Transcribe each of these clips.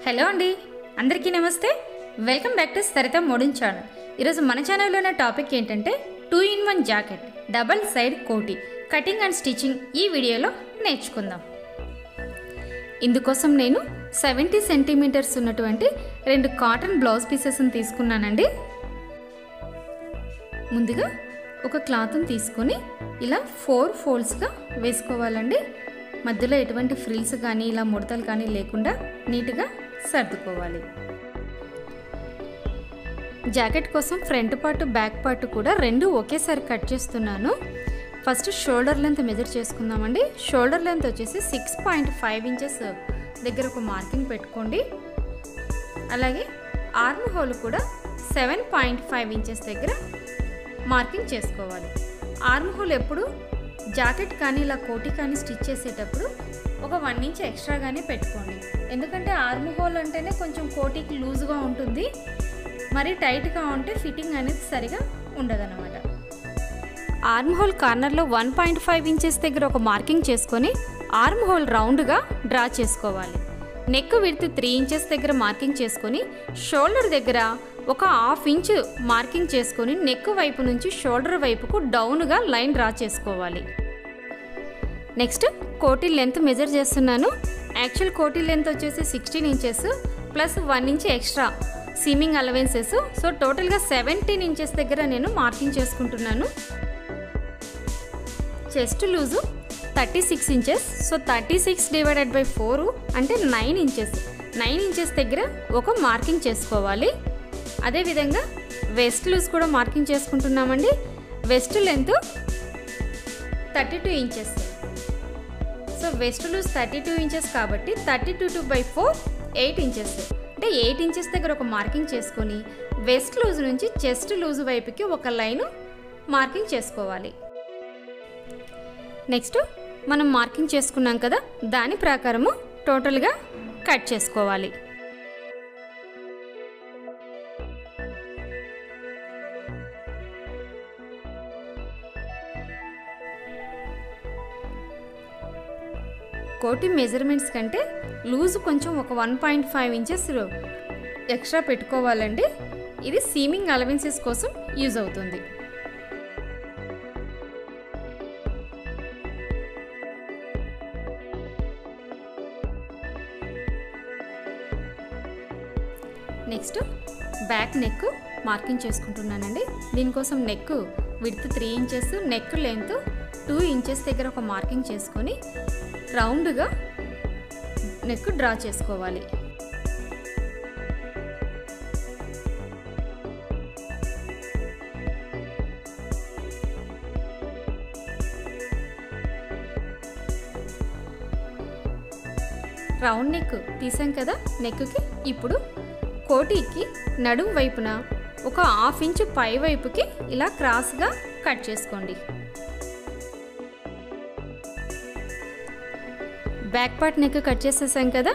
Hello అండి, అందరికీ నమస్తే. Welcome back to Saritha modern channel. ఈరోజు మన ఛానల్లో ఉన్న టాపిక్ ఏంటంటే 2-in-1 జాకెట్ డబల్ సైడ్ కోటీ కటింగ్ అండ్ స్టిచ్చింగ్ ఈ వీడియోలో నేర్చుకుందాం. ఇందుకోసం నేను 70 సెంటీమీటర్స్ ఉన్నటువంటి 2 కాటన్ బ్లౌజ్ పీసెస్ని తీసుకున్నానండి. ముందుగా ఒక క్లాత్ని తీసుకొని ఇలా 4 ఫోల్డ్స్గా వేసుకోవాలండి. మధ్యలో ఎటువంటి ఫ్రిల్స్ కానీ ఇలా ముడతలు కానీ లేకుండా నీట్గా సర్దుకోవాలి. జాకెట్ కోసం ఫ్రంట్ పార్ట్ బ్యాక్ పార్ట్ కూడా రెండు ఒకేసారి కట్ చేస్తున్నాను. ఫస్ట్ షోల్డర్ లెంత్ మెజర్ చేసుకుందామండి. షోల్డర్ లెంత్ వచ్చేసి 6.5 ఇంచెస్ దగ్గర ఒక మార్కింగ్ పెట్టుకోండి. అలాగే ఆర్మ్ హోల్ కూడా 7.5 ఇంచెస్ దగ్గర మార్కింగ్ చేసుకోవాలి. ఆర్మ్ హోల్ ఎప్పుడు జాకెట్ కానీ ఇలా కోటీ కానీ స్టిచ్ చేసేటప్పుడు ఒక 1 ఇంచ్ ఎక్స్ట్రాగానే పెట్టుకోండి. ఎందుకంటే ఆర్మ్ హోల్ అంటేనే కొంచెం కోటీకి లూజ్గా ఉంటుంది, మరి టైట్గా ఉంటే ఫిట్టింగ్ అనేది సరిగా ఉండదన్నమాట. ఆర్మ్ హోల్ కార్నర్లో 1.5 ఇంచెస్ దగ్గర ఒక మార్కింగ్ చేసుకొని ఆర్మ్ హోల్ రౌండ్గా డ్రా చేసుకోవాలి. నెక్ విడ్త్ 3 ఇంచెస్ దగ్గర మార్కింగ్ చేసుకొని షోల్డర్ దగ్గర ఒక 1/2 ఇంచ్ మార్కింగ్ చేసుకొని నెక్ వైపు నుంచి షోల్డర్ వైపుకు డౌన్గా లైన్ డ్రా చేసుకోవాలి. నెక్స్ట్ కోటీ లెంత్ మెజర్ చేస్తున్నాను. యాక్చువల్ కోటీ లెంత్ వచ్చేసి 16 inches plus 1 inch extra seaming allowances. So టోటల్గా 17 ఇంచెస్ దగ్గర నేను మార్కింగ్ చేసుకుంటున్నాను. Chest loose 36 inches. సో 36/4 అంటే 9 ఇంచెస్. 9 ఇంచెస్ దగ్గర ఒక మార్కింగ్ చేసుకోవాలి. అదేవిధంగా వెస్ట్ లూజ్ కూడా మార్కింగ్ చేసుకుంటున్నామండి. Waist length 32 inches. So waist loose 32 inches కాబట్టి 32/4 8 ఇంచెస్. అంటే 8 ఇంచెస్ దగ్గర ఒక మార్కింగ్ చేసుకొని వెస్ట్ లూజ్ నుంచి చెస్ట్ లూజ్ వైపుకి ఒక లైను మార్కింగ్ చేసుకోవాలి. నెక్స్ట్ మనం మార్కింగ్ చేసుకున్నాం కదా, దాని ప్రకారము టోటల్గా కట్ చేసుకోవాలి. కోటీ మెజర్మెంట్స్ కంటే లూజ్ కొంచెం ఒక 1.5 ఇంచెస్ ఎక్స్ట్రా పెట్టుకోవాలండి. ఇది సీమింగ్ అలవెన్సెస్ కోసం యూజ్ అవుతుంది. నెక్స్ట్ బ్యాక్ నెక్ మార్కింగ్ చేసుకుంటున్నానండి. దీనికోసం neck width 3 inches, neck length 2 inches దగ్గర ఒక మార్కింగ్ చేసుకొని రౌండ్గా నెక్ డ్రా చేసుకోవాలి. రౌండ్ నెక్ తీసాం కదా నెక్కి. ఇప్పుడు కోటీకి నడుము వైపున ఒక 1/2 ఇంచ్ పై వైపుకి ఇలా క్రాస్గా కట్ చేసుకోండి. బ్యాక్ పార్ట్ నెక్ కట్ చేసేసాం కదా,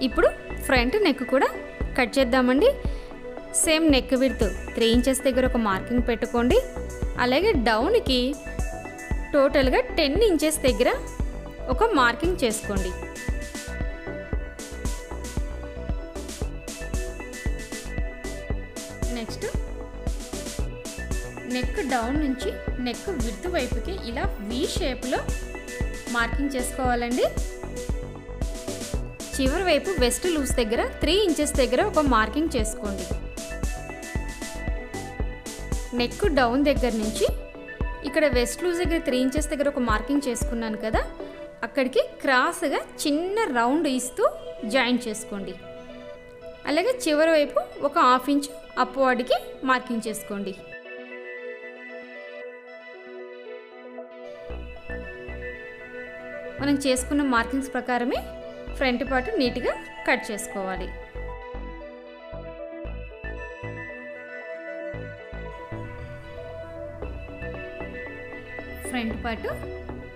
ఇప్పుడు ఫ్రంట్ నెక్ కూడా కట్ చేద్దామండి. సేమ్ నెక్ విడ్త్ 3 ఇంచెస్ దగ్గర ఒక మార్కింగ్ పెట్టుకోండి. అలాగే డౌన్కి టోటల్గా 10 ఇంచెస్ దగ్గర ఒక మార్కింగ్ చేసుకోండి. నెక్స్ట్ నెక్ డౌన్ నుంచి నెక్ విడ్త్ వైపుకి ఇలా వి షేప్లో మార్కింగ్ చేసుకోవాలండి. చివరి వైపు వెస్ట్ లూజ్ దగ్గర 3 ఇంచెస్ దగ్గర ఒక మార్కింగ్ చేసుకోండి. నెక్ డౌన్ దగ్గర నుంచి ఇక్కడ వెస్ట్ లూజ్ దగ్గర 3 ఇంచెస్ దగ్గర ఒక మార్కింగ్ చేసుకున్నాను కదా, అక్కడికి క్రాస్గా చిన్న రౌండ్ ఇస్తూ జాయిన్ చేసుకోండి. అలాగే చివరి వైపు ఒక 1/2 ఇంచ్ అప్వర్డ్కి మార్కింగ్ చేసుకోండి. మనం చేసుకున్న మార్కింగ్స్ ప్రకారమే ఫ్రంట్ పార్ట్ నీట్గా కట్ చేసుకోవాలి. ఫ్రంట్ పార్ట్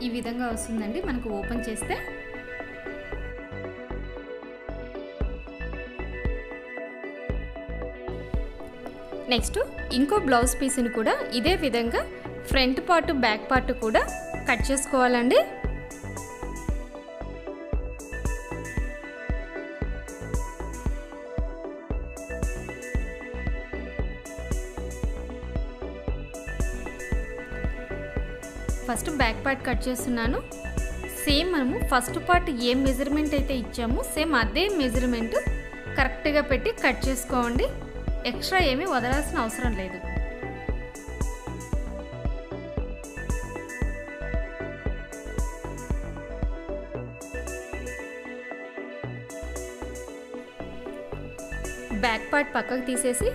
ఈ విధంగా వస్తుందండి మనకు ఓపెన్ చేస్తే. నెక్స్ట్ ఇంకో బ్లౌజ్ పీస్ని కూడా ఇదే విధంగా ఫ్రంట్ పార్ట్ బ్యాక్ పార్ట్ కూడా కట్ చేసుకోవాలండి. ఫస్ట్ బ్యాక్ పార్ట్ కట్ చేస్తున్నాను. సేమ్ మనము ఫస్ట్ పార్ట్ ఏ మెజర్మెంట్ అయితే ఇచ్చామో సేమ్ అదే మెజర్మెంట్ కరెక్ట్గా పెట్టి కట్ చేసుకోండి. ఎక్స్ట్రా ఏమీ వదలాల్సిన అవసరం లేదు. బ్యాక్ పార్ట్ పక్కకు తీసేసి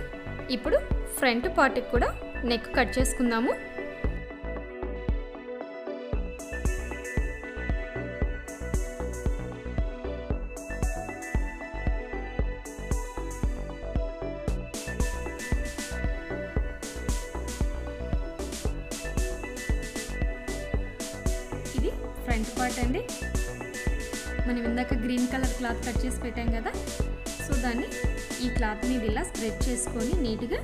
ఇప్పుడు ఫ్రంట్ పార్ట్కి కూడా నెక్ కట్ చేసుకుందాము. ఇది ఫ్రంట్ పార్ట్ అండి. మనం ఇందాక గ్రీన్ కలర్ క్లాత్ కట్ చేసి పెట్టాం కదా, సో దాన్ని ఈ క్లాత్ మీద ఇలా స్ప్రెడ్ చేసుకొని నీట్గా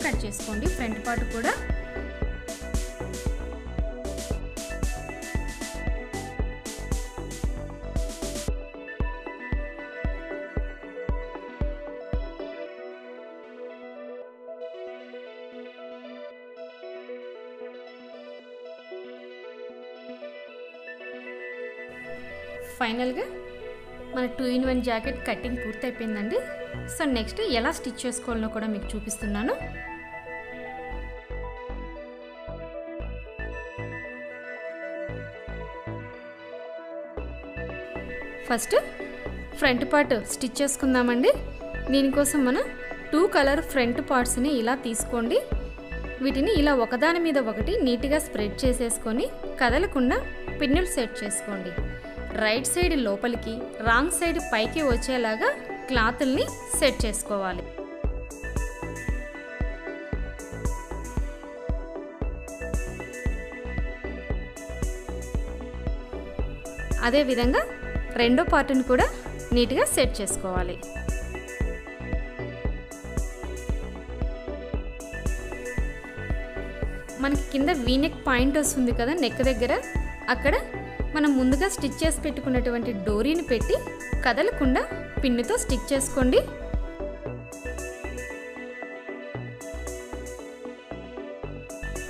కట్ చేసుకోండి. ఫ్రంట్ పార్ట్ కూడా ఫైనల్గా మన 2-in-1 జాకెట్ కటింగ్ పూర్తయిపోయిందండి. సో నెక్స్ట్ ఎలా స్టిచ్ చేసుకోవాలో కూడా మీకు చూపిస్తున్నాను. ఫస్ట్ ఫ్రంట్ పార్ట్ స్టిచ్ చేసుకుందామండి. దీనికోసం మనం 2 కలర్ ఫ్రంట్ పార్ట్స్ని ఇలా తీసుకోండి. వీటిని ఇలా ఒకదాని మీద ఒకటి నీట్గా స్ప్రెడ్ చేసేసుకొని కదలకుండా పిన్నులు సెట్ చేసుకోండి. రైట్ సైడ్ లోపలికి, రాంగ్ సైడ్ పైకి వచ్చేలాగా క్లాతుల్ని సెట్ చేసుకోవాలి. అదేవిధంగా రెండో పార్ట్ని కూడా నీట్గా సెట్ చేసుకోవాలి. మనకి కింద వీనెక్ పాయింట్ వస్తుంది కదా నెక్ దగ్గర, అక్కడ మనం ముందుగా స్టిచ్ చేసి పెట్టుకున్నటువంటి డోరీని పెట్టి కదలకుండా పిన్నుతో స్టిక్ చేసుకోండి.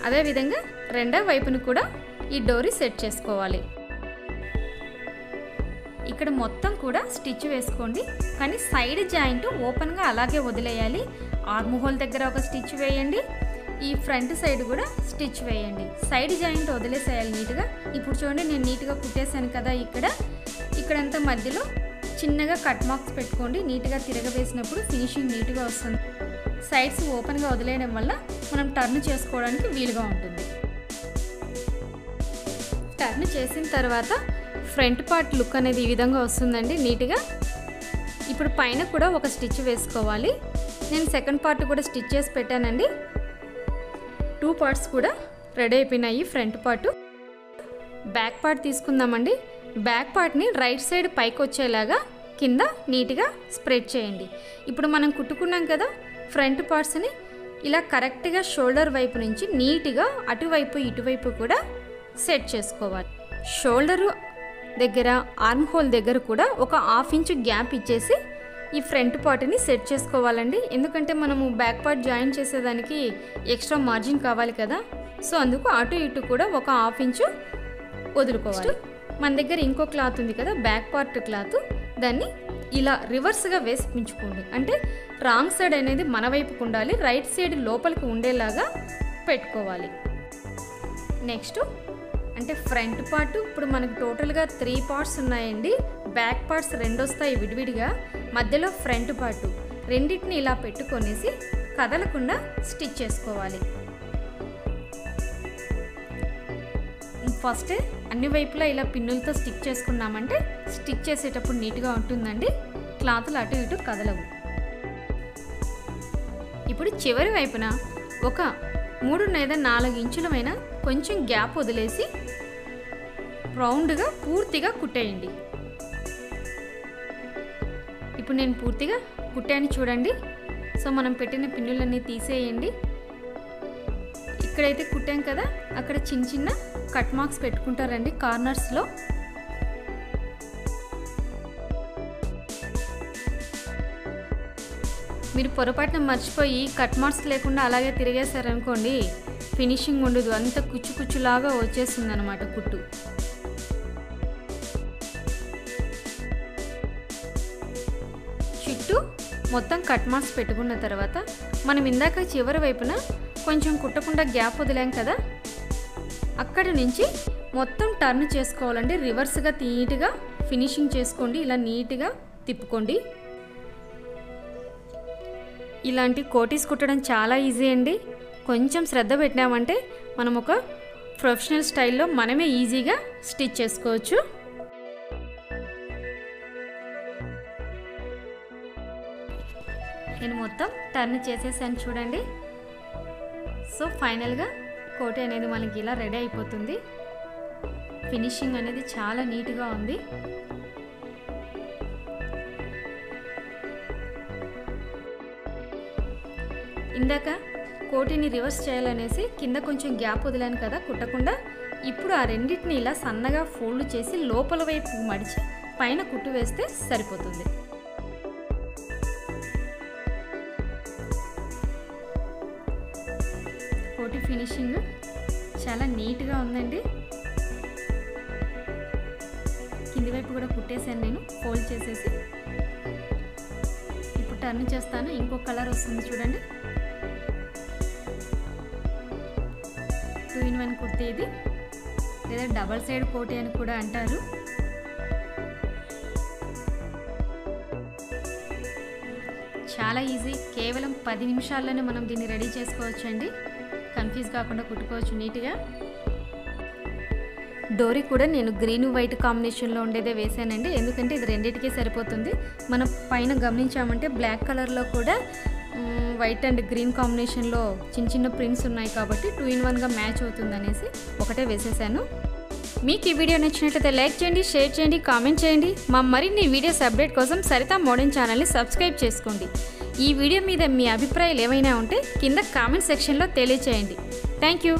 అదేవిధంగా రెండో వైపును కూడా ఈ డోరీ సెట్ చేసుకోవాలి. ఇక్కడ మొత్తం కూడా స్టిచ్ వేసుకోండి, కానీ సైడ్ జాయింట్ ఓపెన్గా అలాగే వదిలేయాలి. ఆర్మ్ హోల్ దగ్గర ఒక స్టిచ్ వేయండి, ఈ ఫ్రంట్ సైడ్ కూడా స్టిచ్ వేయండి. సైడ్ జాయింట్ వదిలేసేయాలి నీట్గా. ఇప్పుడు చూడండి నేను నీట్గా కుట్టేశాను కదా, ఇక్కడంతా మధ్యలో చిన్నగా కట్ మార్క్స్ పెట్టుకోండి. నీట్గా తిరగవేసినప్పుడు ఫినిషింగ్ నీట్గా వస్తుంది. సైడ్స్ ఓపెన్గా వదిలేయడం వల్ల మనం టర్న్ చేసుకోవడానికి వీలుగా ఉంటుంది. టర్న్ చేసిన తర్వాత ఫ్రంట్ పార్ట్ లుక్ అనేది ఈ విధంగా వస్తుందండి నీట్గా. ఇప్పుడు పైన కూడా ఒక స్టిచ్ వేసుకోవాలి. నేను సెకండ్ పార్ట్ కూడా స్టిచ్ చేసి పెట్టానండి. 2 పార్ట్స్ కూడా రెడీ అయిపోయినాయి. ఫ్రంట్ పార్ట్, బ్యాక్ పార్ట్ తీసుకుందామండి. బ్యాక్ పార్ట్ని రైట్ సైడ్ పైకి వచ్చేలాగా కింద నీట్గా స్ప్రెడ్ చేయండి. ఇప్పుడు మనం కుట్టుకున్నాం కదా ఫ్రంట్ పార్ట్స్ని, ఇలా కరెక్ట్గా షోల్డర్ వైపు నుంచి నీట్గా అటువైపు ఇటువైపు కూడా సెట్ చేసుకోవాలి. షోల్డరు దగ్గర, ఆర్మ్ హోల్ దగ్గర కూడా ఒక 1/2 ఇంచ్ గ్యాప్ ఇచ్చేసి ఈ ఫ్రంట్ పార్ట్ని సెట్ చేసుకోవాలండి. ఎందుకంటే మనము బ్యాక్ పార్ట్ జాయిన్ చేసేదానికి ఎక్స్ట్రా మార్జిన్ కావాలి కదా, సో అందుకు అటు ఇటు కూడా ఒక 1/2 ఇంచ్ వదులుకోవాలి. మన దగ్గర ఇంకో క్లాత్ ఉంది కదా బ్యాక్ పార్ట్ క్లాత్, దాన్ని ఇలా రివర్స్గా వేసి ఉంచుకోండి. అంటే రాంగ్ సైడ్ అనేది మన వైపుకు ఉండాలి, రైట్ సైడ్ లోపలికి ఉండేలాగా పెట్టుకోవాలి. నెక్స్ట్ అంటే ఫ్రంట్ పార్ట్ ఇప్పుడు మనకు టోటల్గా 3 పార్ట్స్ ఉన్నాయండి. బ్యాక్ పార్ట్స్ 2 వస్తాయి విడివిడిగా, మధ్యలో ఫ్రంట్ పార్ట్ రెండింటిని ఇలా పెట్టుకొనేసి కదలకుండా స్టిచ్ చేసుకోవాలి. ఫస్ట్ అన్ని వైపులా ఇలా పిన్నులతో స్టిక్ చేసుకున్నామంటే స్టిచ్ చేసేటప్పుడు నీట్గా ఉంటుందండి, క్లాతులు అటు ఇటు కదలవు. ఇప్పుడు చివరి వైపున ఒక 3 లేదా 4 ఇంచులమైన కొంచెం గ్యాప్ వదిలేసి రౌండ్గా పూర్తిగా కుట్టేయండి. ఇప్పుడు నేను పూర్తిగా కుట్టాను చూడండి. సో మనం పెట్టిన పిన్నులన్నీ తీసేయండి. ఇక్కడైతే కుట్టాం కదా అక్కడ చిన్న చిన్న కట్ మార్క్స్ పెట్టుకుంటారండి కార్నర్స్లో. మీరు పొరపాటున మర్చిపోయి కట్ మార్క్స్ లేకుండా అలాగే తిరిగేశారనుకోండి ఫినిషింగ్ ఉండదు, అంత కుచ్చు కుచ్చులాగా వచ్చేస్తుంది అన్నమాట కుట్టు. చుట్టూ మొత్తం కట్ మార్క్స్ పెట్టుకున్న తర్వాత మనం ఇందాక చివరి వైపున కొంచెం కుట్టకుండా గ్యాప్ వదిలాం కదా, అక్కడి నుంచి మొత్తం టర్న్ చేసుకోవాలండి. రివర్స్గా నీట్గా ఫినిషింగ్ చేసుకోండి. ఇలా నీట్గా తిప్పుకోండి. ఇలాంటి కోటీస్ కుట్టడం చాలా ఈజీ అండి. కొంచెం శ్రద్ధ పెట్టినామంటే మనం ఒక ప్రొఫెషనల్ స్టైల్లో మనమే ఈజీగా స్టిచ్ చేసుకోవచ్చు. నేను మొత్తం టర్న్ చేసేసాను చూడండి. సో ఫైనల్గా కోటి అనేది మనకి ఇలా రెడీ అయిపోతుంది. ఫినిషింగ్ అనేది చాలా నీట్గా ఉంది. ఇందాక కోటిని రివర్స్ చేయాలనేసి కింద కొంచెం గ్యాప్ వదిలాను కదా కుట్టకుండా, ఇప్పుడు ఆ రెండింటిని ఇలా సన్నగా ఫోల్డ్ చేసి లోపల వైపు మడిచి పైన కుట్టు వేస్తే సరిపోతుంది. కోటి ఫినిషింగ్ చాలా నీట్గా ఉందండి. కింది వైపు కూడా కుట్టేసాను నేను ఫోల్డ్ చేసేసి. ఇప్పుడు టర్న్ చేస్తాను, ఇంకో కలర్ వస్తుంది చూడండి. 2-in-1 కుర్తీ ఇది, లేదా డబల్ సైడ్ కోటి అని కూడా అంటారు. చాలా ఈజీ, కేవలం 10 నిమిషాల్లోనే మనం దీన్ని రెడీ చేసుకోవచ్చు అండి. కన్ఫ్యూజ్ కాకుండా కుట్టుకోవచ్చు నీట్గా. డోరీ కూడా నేను గ్రీన్ వైట్ కాంబినేషన్లో ఉండేదే వేసానండి, ఎందుకంటే ఇది రెండింటికి సరిపోతుంది. మనం పైన గమనించామంటే బ్లాక్ కలర్లో కూడా వైట్ అండ్ గ్రీన్ కాంబినేషన్లో చిన్న చిన్న ప్రింట్స్ ఉన్నాయి కాబట్టి 2-in-1గా మ్యాచ్ అవుతుంది అనేసి ఒకటే వేసేసాను. మీకు ఈ వీడియో నచ్చినట్లయితే లైక్ చేయండి, షేర్ చేయండి, కామెంట్ చేయండి. మా మరిన్ని వీడియోస్ అప్డేట్ కోసం సరిత మోడర్న్ ఛానల్ని సబ్స్క్రైబ్ చేసుకోండి. ఈ వీడియో మీద మీ అభిప్రాయాలు ఏమైనా ఉంటే కింద కామెంట్ సెక్షన్లో తెలియచేయండి. Thank you.